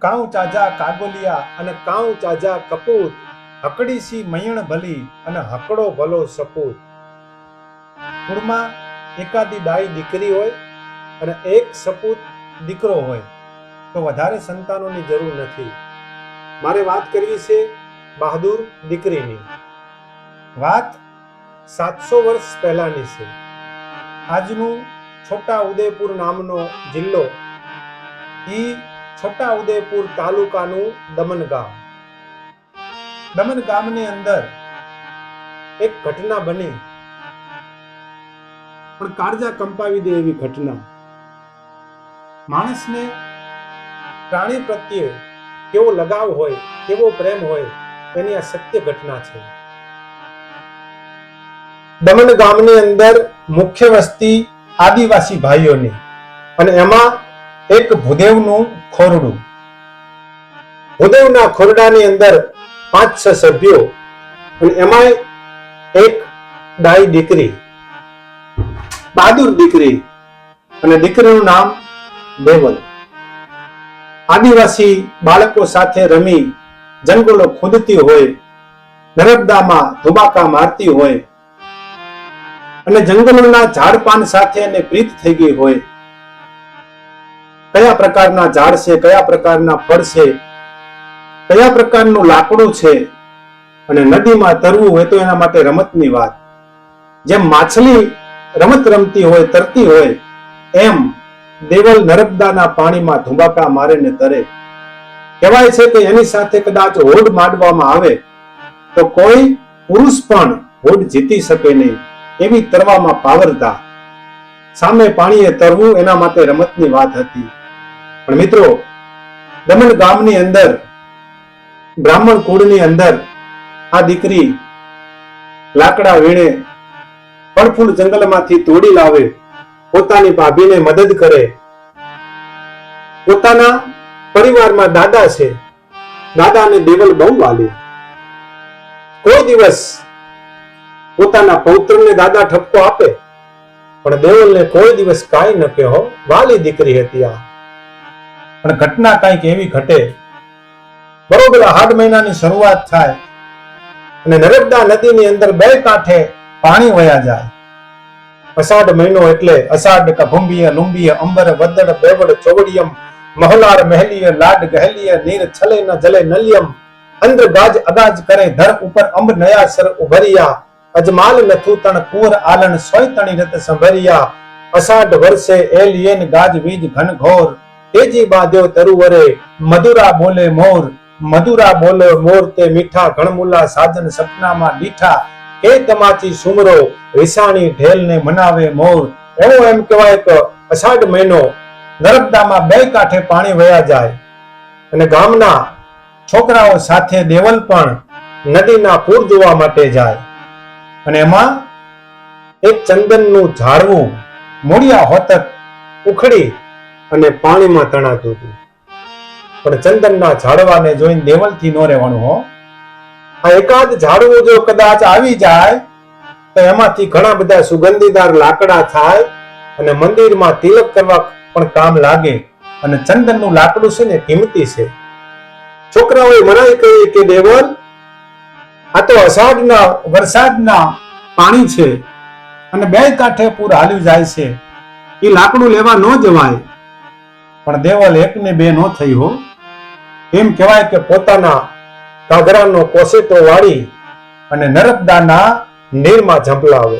કાઉ ચાજા કાગોલિયા અને કાઉ ચાજા કપૂત, હકડી સી મયણ ભલી અને હકડો ભલો સપૂત. કુળમાં એકાદી ડાઈ દીકરી હોય અને એક સપૂત દીકરો હોય તો વધારે સંતાનોની જરૂર નથી. મારે વાત કરવી છે બહાદુર દીકરીની. વાત 700 વર્ષ પહેલાની છે. આજનું છોટા ઉદેપુર નામનો જિલ્લો, ઈ છોટા ઉદેપુર તાલુકાનું દમન ગામ. દમન ગામની અંદર એક ઘટના બની, પણ કાળજા કંપાવી દે એવી ઘટના. માણસને પ્રાણી પ્રત્યે કેવો લગાવ હોય, કેવો પ્રેમ હોય, એની આ સત્ય ઘટના છે. દમન ગામની અંદર મુખ્ય વસ્તી આદિવાસી ભાઈઓની, અને એમાં એક ભૂદેવનું ખોરડું. ભૂદેવના ખોરડાની અંદર 5-6 સભ્યો, અને એમાંય એક ડાઈ દીકરી, બહાદુર દીકરી, અને દીકરીનું નામ દેવલ. આદિવાસી બાળકો સાથે રમી જંગલો ખોદતી હોય, નર્મદામાં ધુબાકા મારતી હોય, અને જંગલોના ઝાડ પાન સાથે એને પ્રીત થઈ ગઈ હોય. કયા પ્રકારના ઝાડ છે, કયા પ્રકારના ફળ છે, કયા પ્રકારનું લાકડું છે, અને નદીમાં તરવું હોય તો એના માટે રમતની વાત. જેમ માછલી રમત રમતી હોય, તરતી હોય, એમ દેવલ નર્મદાના પાણીમાં ધુબાકા મારે ને તરે. કહેવાય છે કે એની સાથે કદાચ હોડ માંડવામાં આવે તો કોઈ પુરુષ પણ હોડ જીતી શકે નહીં, એવી તરવામાં પાવરતા. સામે પાણીએ તરવું એના માટે રમતની વાત હતી. પણ મિત્રો, દમન ગામની અંદર, બ્રાહ્મણ કુળની અંદર આ દીકરી લાકડા વીણે, ફળ ફૂલ જંગલમાંથી તોડી લાવે, પોતાની ભાભીને મદદ કરે. પોતાના પરિવારમાં દાદા છે, દાદાને દેવલ બહુ વાલી. કોઈ દિવસ પોતાના પૌત્રને દાદા ઠપકો આપે, પણ દેવલને કોઈ દિવસ કાંઈ ન કહો. વાલી દીકરી હતી આ. પણ ઘટના કાંઈક એવી ઘટે, બરોબર હાડ મહિનાની શરૂઆત થાય અને નર્મદા નદીની અંદર 2 કાંઠે પાણી વયા જાય. અષાઢ મહિનો એટલે અષાઢ કભુંબીય લુંબીય અંબર વદડ બેવડ ચોવડિયમ મહલાર મહેલીય લાડ ગહેલીય નીર છલે ન જલે નલિયમ અંદ્ર ગાજ અગાજ કરે ધર ઉપર અંબ નયા સર ઉભરિયા અજમાલ નથુ તણ કુંવર આલન સોય તણી રત સંભરિયા અષાઢ વર્ષે એલિયન ગાજ વીજ ઘન ઘોર તેજી બાદ્યો તરુવરે મધુરા બોલે મોર મધુરા બોલે મોર તે મીઠા ઘણમુલા સાજન સપનામાં દીઠા કે તમાચી સુમરો વિસાણી ઢેલને મનાવે મોર. એવો એમ કહેવાય કે અષાઢ મહિનો નર્મદામાં 2 કાંઠે પાણી વયા જાય, અને ગામના છોકરાઓ સાથે દેવલ પણ નદીના પૂર જોવા માટે જાય. અને એમાં એક ચંદનનું ઝાડવું મૂળિયા હોતક ઉખડી અને પાણીમાં તણાતું હતું. પણ ચંદનના ઝાડવાને જોઈને દેવલથી ન રહેવાનું હો. આ એકાદ ઝાડવું જો કદાચ આવી જાય તો એમાંથી ઘણા બધા સુગંધીદાર લાકડા થાય અને મંદિરમાં તિલક કરવા પણ કામ લાગે. અને ચંદનનું લાકડું છે ને કિંમતી છે. છોકરાઓએ મનાઈ કરી કે દેવલ, આ તો અષાઢના વરસાદના પાણી છે અને 2 કાંઠે પૂર હાલ્યું જાય છે, એ લાકડું લેવા ન જવાય. પણ દેવલ 1 ને 2 ન થઈ હો. એમ કહેવાય કે પોતાના ઘાઘરાનો કોસેટો વાળી અને નર્મદાના નીરમાં ઝંપલાવે.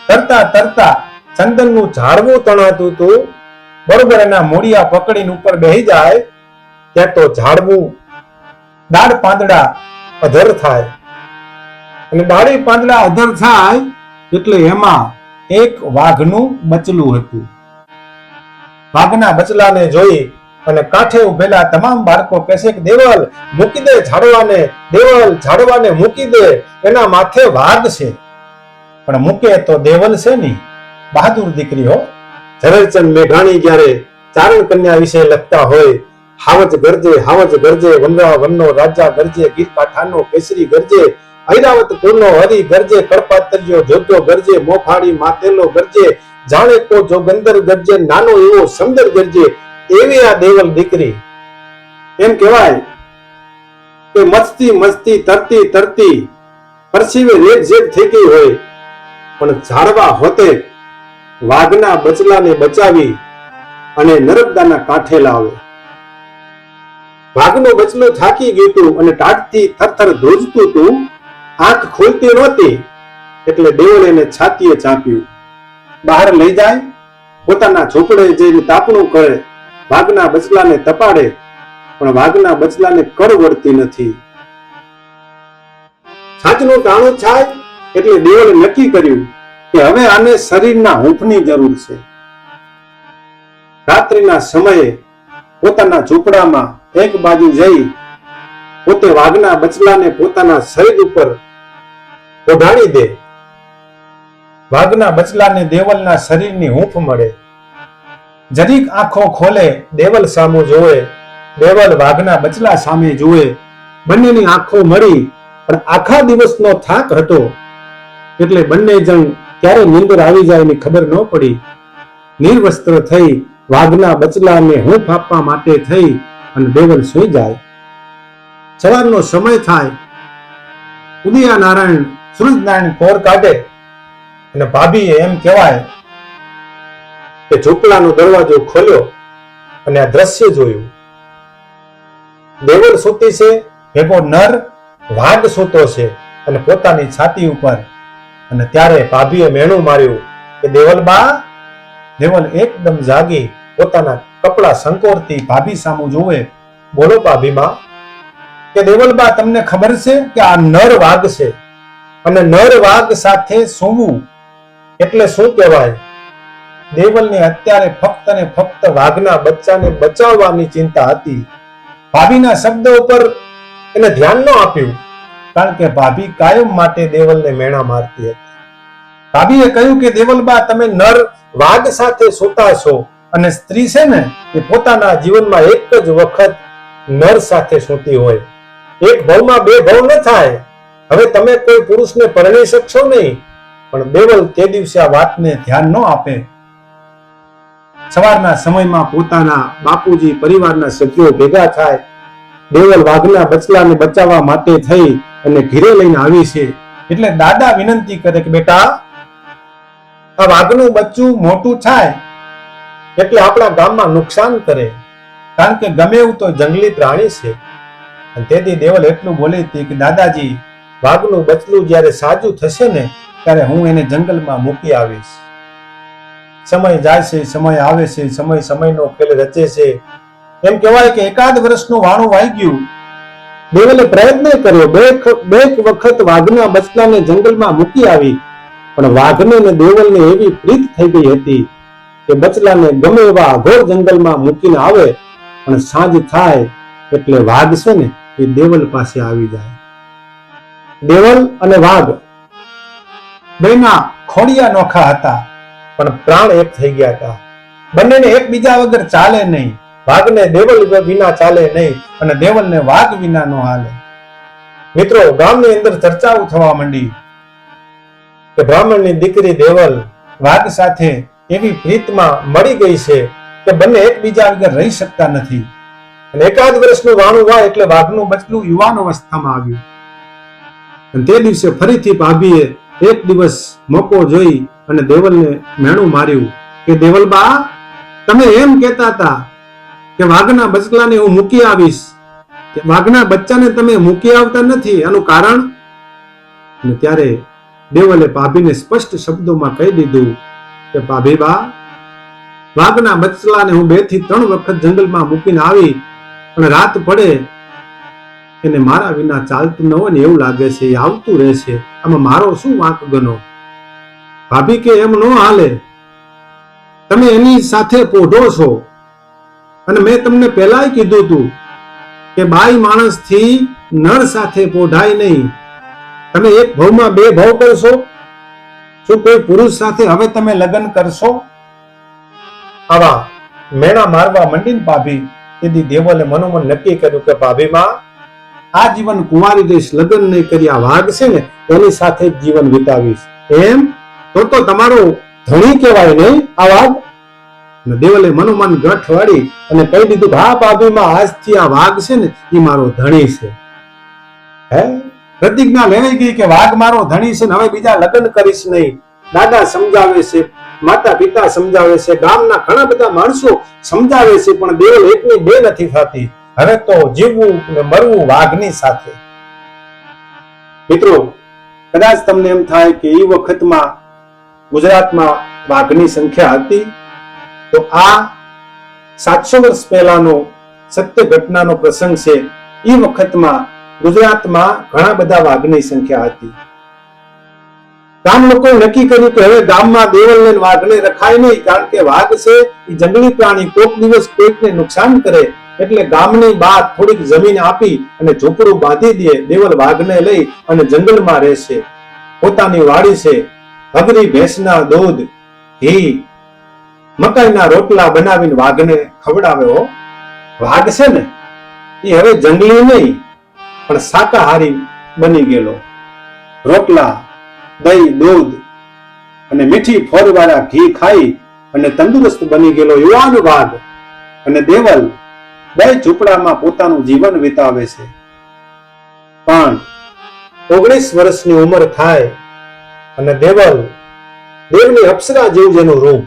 તરતા તરતા ચંદનનું ઝાડવું તણાતું હતું. બરોબર એના મૂળિયા પકડીને ઉપર બેહી જાય ત્યાં તો ઝાડવું દાળ પાંદડા અધર થાય. અને દાળી પાંદડા અધર થાય એટલે એમાં એક વાઘનું બચલું હતું. વાઘના બચલાને જોઈ અને કાંઠે ઉભેલા તમામ બાળકો કહેશે કે દેવલ મૂકી દે ઝાડવાને, દેવલ ઝાડવાને મૂકી દે, એના માથે વાઘ છે. પણ મૂકે તો દેવલ છે ની, બહાદુર દીકરી હો. ઝવેરચંદ મેઘાણી જ્યારે ચારણ કન્યા વિશે લખતા હોય, હાવજ ગરજે વનરા વનનો રાજા ગરજે, ગીર કાંઠાનો કેસરી ગરજે, ઐરાવત કુળનો હરી ગરજે, કડપાતરિયો જોગ્યો ગરજે, મોફાળી માતેલો ગરજે, જાણે કો જોગંદર ગરજે, નાનો એવો સમદર ગરજે. એવી આ દેવલ દીકરી એમ કહેવાય કે મસ્તી મસ્તી તરતી તરતી પરસીવે રેબઝેબ થઈ ગઈ હોય, પણ ઝાડવા હોતે વાઘના બચલાને બચાવી અને નર્મદાના કાંઠે લાવે. વાઘનું બચલું થાકી ગયું હતું અને ટાઢથી થરથર ધ્રુજતું હતું. આંખ ખુલતી નહોતી એટલે દેવળ એને છાતીએ ચાંપ્યું. બહાર લઈ જાય, પોતાના ઝૂંપડે જઈને તાપણું કરે, વાઘના બચલાને તપાડે, પણ વાઘના બચલાને કળ વળતી નથી. છાજનું ટાણું થાય એટલે દેવળે નક્કી કર્યું કે હવે આને શરીરના હૂંફની જરૂર છે. રાત્રિના સમયે પોતાના ઝૂંપડામાં એક બાજુ જઈ પોતે વાઘના બચલાને પોતાના શરીર ઉપર ઓઢાડી દે. વાઘના બચલાને દેવલના શરીરની હૂંફ મળે. જરીક આંખો ખોલે, દેવલ સામું જોવે, દેવલ વાઘના બચલા સામે જુએ. બંનેની આંખો મળી, પણ આખા દિવસનો થાક હતો એટલે બંને જણ ક્યારે નીંદર આવી જાય એની ખબર ન પડી. નિર્વસ્ત્ર થઈ વાઘના બચલાને હૂંફ આપવા માટે થઈ અને દેવલ સૂઈ જાય. સવારનો સમય થાય, ઉદયા નારાયણ સૂરજનારાયણ કોર કાઢે અને ભાભીએ એમ કહેવાય કે ઝૂંપડાનો દરવાજો ખોલ્યો અને આ દ્રશ્ય જોયું. દેવલ સૂતી છે, ભેગો નર વાઘ સૂતો છે અને પોતાની છાતી ઉપર. અને ત્યારે ભાભીએ મેણું માર્યું કે દેવલબા. દેવલ એકદમ જાગી પોતાના કપડા સંકોરતી ભાભી સામું જોવે. બોલો ભાભીમાં. કે દેવલબા, તમને ખબર છે કે આ નર વાઘ છે અને નર વાઘ સાથે સૂવું એટલે શું કહેવાય? દેવલને અત્યારે ફક્ત ને ફક્ત વાઘના બચ્ચાને બચાવવાની ચિંતા હતી. ભાભીના શબ્દ ઉપર એને ધ્યાન ન આપ્યું, કારણ કે ભાભી કાયમ માટે દેવલને મેણા મારતી હતી. ભાભીએ કહ્યું કે દેવલબા, તમે નર વાઘ સાથે સૂતા છો અને સ્ત્રી છે ને એ પોતાના જીવનમાં એક જ વખત નર સાથે સૂતી હોય. એક ભવમાં બે ભવ ન થાય. હવે તમે કોઈ પુરુષને પરણી શકશો નહીં. પણ દેવલ તે દિવસે આ વાતને ધ્યાન ન આપે. સવારના સમયમાં પોતાના બાપુજી પરિવારના સભ્યો ભેગા થાય. દેવલ વાઘના બચલાને બચાવવા માટે થઈ અને ઘરે લઈને આવી છે. એટલે દાદા વિનંતી કરે કે બેટા, આ વાઘનું બચ્ચું મોટું થાય એટલે આપણા ગામમાં નુકસાન કરે, કારણ કે ગમે એવું તો જંગલી પ્રાણી છે. અને તેથી દેવલ એટલું બોલી હતી કે દાદાજી, વાઘનું બચલું જ્યારે સાજું થશે ને ત્યારે હું એને જંગલમાં મૂકી આવીશ. સમય જાય છે, સમય આવે છે, સમય સમયનો ખેલ રચે છે. એમ કહેવાય કે એકાદ વર્ષનું વાણું વાઈ ગયું. દેવલે પ્રયત્ન કર્યો, બે વખત વાઘના બચલાને જંગલમાં મૂકી આવી, પણ વાઘને ને દેવલને એવી પ્રીત થઈ ગઈ હતી કે બચલાને ગમે એવા અઘોર જંગલમાં મૂકીને આવે, પણ સાંજ થાય એટલે વાઘ છે ને એ દેવલ પાસે આવી જાય. દેવલ અને વાઘ બેના ખોડિયા નોખા હતા, પણ પ્રાણ એક થઈ ગયા હતા. બંનેને એકબીજા વગર ચાલે નહીં. વાઘને દેવલ વિના ચાલે નહીં અને દેવલને વાઘ વિના નો હાલે. મિત્રો, ગામની અંદર ચર્ચાઓ થવા માંડી કે બ્રાહ્મણની દીકરી દેવલ વાઘ સાથે એવી પ્રીતમાં મળી ગઈ છે કે બંને એકબીજા વગર રહી શકતા નથી. અને એકાદ વર્ષનું વાણું વાય એટલે વાઘનું બચલું યુવાન અવસ્થામાં આવ્યું. અને તે દિવસે ફરીથી ભાભીએ એક દિવસ મોકો જોઈ અને દેવલને મેણું માર્યું કે દેવલબા, તમે એમ કહેતા હતા કે વાઘના બચલાને હું મૂકી આવીશ, કે વાઘના બચ્ચાને તમે મૂકી આવતા નથી, આનું કારણ? અને ત્યારે દેવલે ભાભીને સ્પષ્ટ શબ્દોમાં કહી દીધું કે ભાભીબા, વાઘના બચલાને હું 2 થી 3 વખત જંગલમાં મૂકીને આવી, પણ રાત પડે એને મારા વિના ચાલતું ન હોય ને એવું લાગે છે, એ આવતું રહેશે, આમાં મારો શું વાંક ગનો? ભાભી કે એમ ન હાલે, તમે એની સાથે પોઢો છો અને મેં તમને પહેલાય કીધું હતું કે બાઈ માણસ થી નર સાથે પોઢાય નહીં. તમે એક ભવમાં બે ભવ કરશો? શું કોઈ પુરુષ સાથે હવે તમે લગ્ન કરશો? આવા મેણા મારવા મંડીને ભાભી. તેથી દેવલે મનોમન નક્કી કર્યું કે ભાભીમાં, આ જીવન કુંવારી રહીશ, લગ્ન નહીં કરી. આ વાઘ છે ને એની સાથે જ જીવન વિતાવીશ. એમ તો તમારો ધણી કહેવાય નહીં આ વાઘ? અને દેવલે મનોમન ગઠ વાળી અને કહી દીધું કે હા ભાભીમાં આજથી આ વાઘ છે ને એ મારો ધણી છે. હે પ્રતિજ્ઞા લેવાઈ ગઈ કે વાઘ મારો ધણી છે ને હવે બીજા લગ્ન કરીશ નહીં. દાદા સમજાવે છે, માતા પિતા સમજાવે છે, ગામના ઘણા બધા માણસો સમજાવે છે, પણ દેવલ એકની બે નથી થતી. હવે તો જીવવું અને મરવું વાઘની સાથે. મિત્રો, કદાચ તમને એમ થાય કે એ વખતમાં ગુજરાતમાં વાઘની સંખ્યા હતી, તો આ 700 વર્ષ પહેલાનો સત્ય ઘટનાનો પ્રસંગ છે. એ વખતમાં ગુજરાતમાં ઘણા બધા વાઘની સંખ્યા હતી. ગામ લોકોએ નક્કી કર્યું કે હવે ગામમાં દેવલને વાઘને રખાય નહીં, કારણ કે વાઘ છે એ જંગલી પ્રાણી, કોઈક દિવસ કોઈકને નુકસાન કરે, એટલે ગામની બહાર થોડીક જમીન આપી અને ઝૂંપડું બાંધી દે. દેવલ વાઘને લઈ અને જંગલમાં રહેશે. પોતાની વાડી છે, અગરી ભેંસના દૂધ, ઘી, મકાઈના રોટલા બનાવીને વાઘને ખવડાવે. વાઘ છે ને એ હવે જંગલી નહીં પણ શાકાહારી બની ગયેલો. રોટલા, દહીં, દૂધ અને મીઠી ફોરવાળા ઘી ખાઈ અને તંદુરસ્ત બની ગયેલો યુવાન વાઘ અને દેવલ બે ઝૂંપડામાં પોતાનું જીવન વિતાવે છે. પણ 19 વર્ષની ઉંમર થાય અને દેવની અપ્સરા જેવું જેનું રૂપ,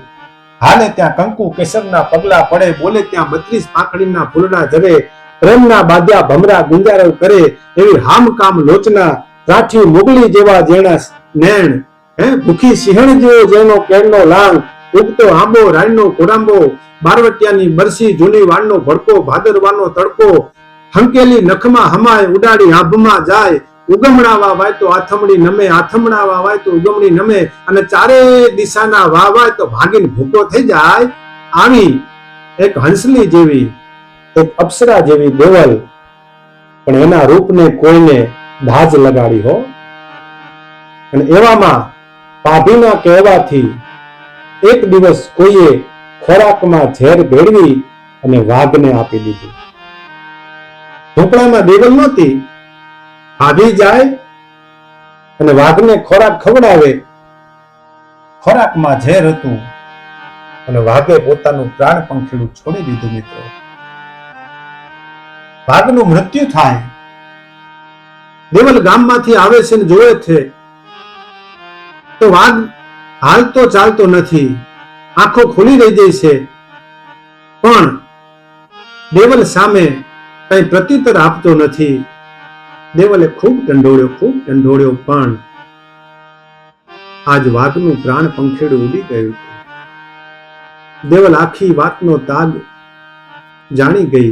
હાલે ત્યાં કંકુ કેસરના પગલા પડે, બોલે ત્યાં 32 પાંખડીના ફૂલડા જવે, પ્રેમના બાદ્યા ભમરા ગુંજારવ કરે, એવી હામકામ લોચના, રાઠી મુગલી જેવા જેણા નેણ, ભૂખી સિંહણ જેવો જેનો કેળનો લાંગ, ઉગતો આંબો રાયનો ઘોડાંબો, બારવટિયાની બરસી જૂની વાણનો ભડકો, ભાદરવાનો તડકો, હંકેલી નખમાં હમાય, ઉડાડી આભમાં જાય, ઉગમણાવા વાય તો આથમણી નમે, આથમણાવા વાય તો ઉગમણી નમે, અને ચારે દિશાના વાવાય તો ભાગીને ભૂકો થઈ જાય. આવી એક હંસલી જેવી, એક અપ્સરા જેવી દેવલ, પણ એના રૂપને કોઈને ધાજ લગાડી હો. અને એવામાં ભાભીના કહેવાથી એક દિવસ કોઈએ ખોરાકમાં ઝેર ભેળવી અને વાઘને આપી દીધું. ઝૂંપડામાં દેવલ નહોતી, ભાભી જાય અને વાઘને ખોરાક ખવડાવે. ખોરાકમાં ઝેર હતું અને વાઘે પોતાનું પ્રાણ પંખીડું છોડી દીધું. મિત્રો, વાઘનું મૃત્યુ થાય. દેવલ ગામમાંથી આવે છે ને જોવે છે તો વાઘ હાલતો ચાલતો નથી, આંખો ખુલી રહી જાય છે, પણ દેવલ સામે કઈ પ્રત્યુત્તર આપતો નથી. દેવલે ખૂબ ઢંઢોળ્યો, પણ આજ વાઘનું પ્રાણ પંખેડું ઉડી ગયું. દેવલ આખી વાતનો તાગ જાણી ગઈ.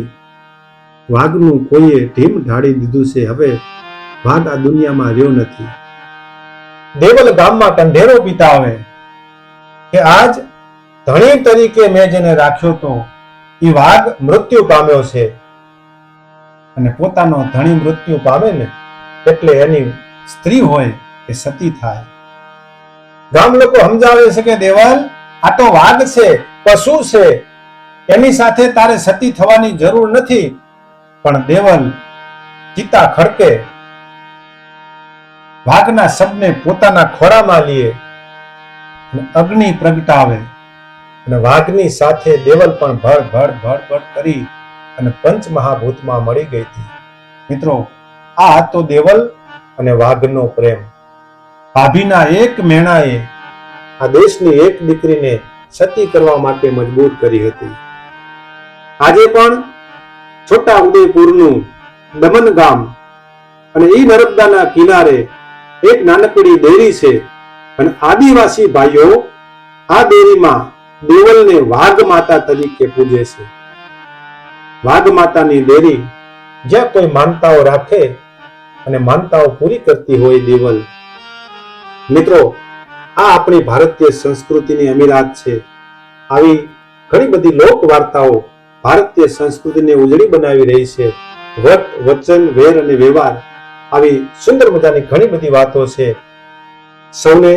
વાઘનું કોઈએ ઢીમ ઢાળી દીધું છે. હવે વાઘ આ દુનિયામાં રહ્યો નથી. દેવલ ગામમાં કંધેરો પીતાવે કે આજ ધણી તરીકે મેં જેને રાખ્યો તો એ વાઘ મૃત્યુ પામ્યો છે. અને પોતાનો ધણી મૃત્યુ પામે ને એટલે એની સ્ત્રી હોય એ સતી થાય. ગામ લોકો સમજાવે છે કે દેવલ, આ તો વાઘ છે, પશુ છે, એની સાથે તારે સતી થવાની જરૂર નથી. પણ દેવલ ચિતા ખડકે, વાઘના શબને પોતાના ખોળામાં લે, અગ્નિ પ્રગટાવે અને વાઘની સાથે દેવલ પણ ભડ કરી અને પંચમહાભૂતમાં મળી ગઈ હતી. મિત્રો, આ હતો દેવલ અને વાઘનો પ્રેમ. ભાભીના એક મેણાએ આ દેશની એક દીકરીને સતી કરવા માટે મજબૂર કરી હતી. આજે પણ છોટા ઉદેપુરનું દમન ગામ અને ઈ નર્મદાના કિનારે એક નાનકડી ડેરી છે અને આદિવાસી ભાઈઓ આ ડેરીમાં દેવલને વાઘ માતા તરીકે પૂજે છે. વાઘ માતાની ડેરી જ્યાં કોઈ માનતાઓ રાખે અને માનતાઓ પૂરી કરતી હોય દેવલ. મિત્રો, આ આપણી ભારતીય સંસ્કૃતિની અમીરાત છે. આવી ઘણી બધી લોક વાર્તાઓ ભારતીય સંસ્કૃતિને ઉજળી બનાવી રહી છે. વટ, વચન, વેર અને વ્યવહાર, આવી સુંદર મજાની ઘણી બધી વાતો છે. સૌને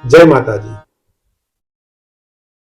જય માતાજી.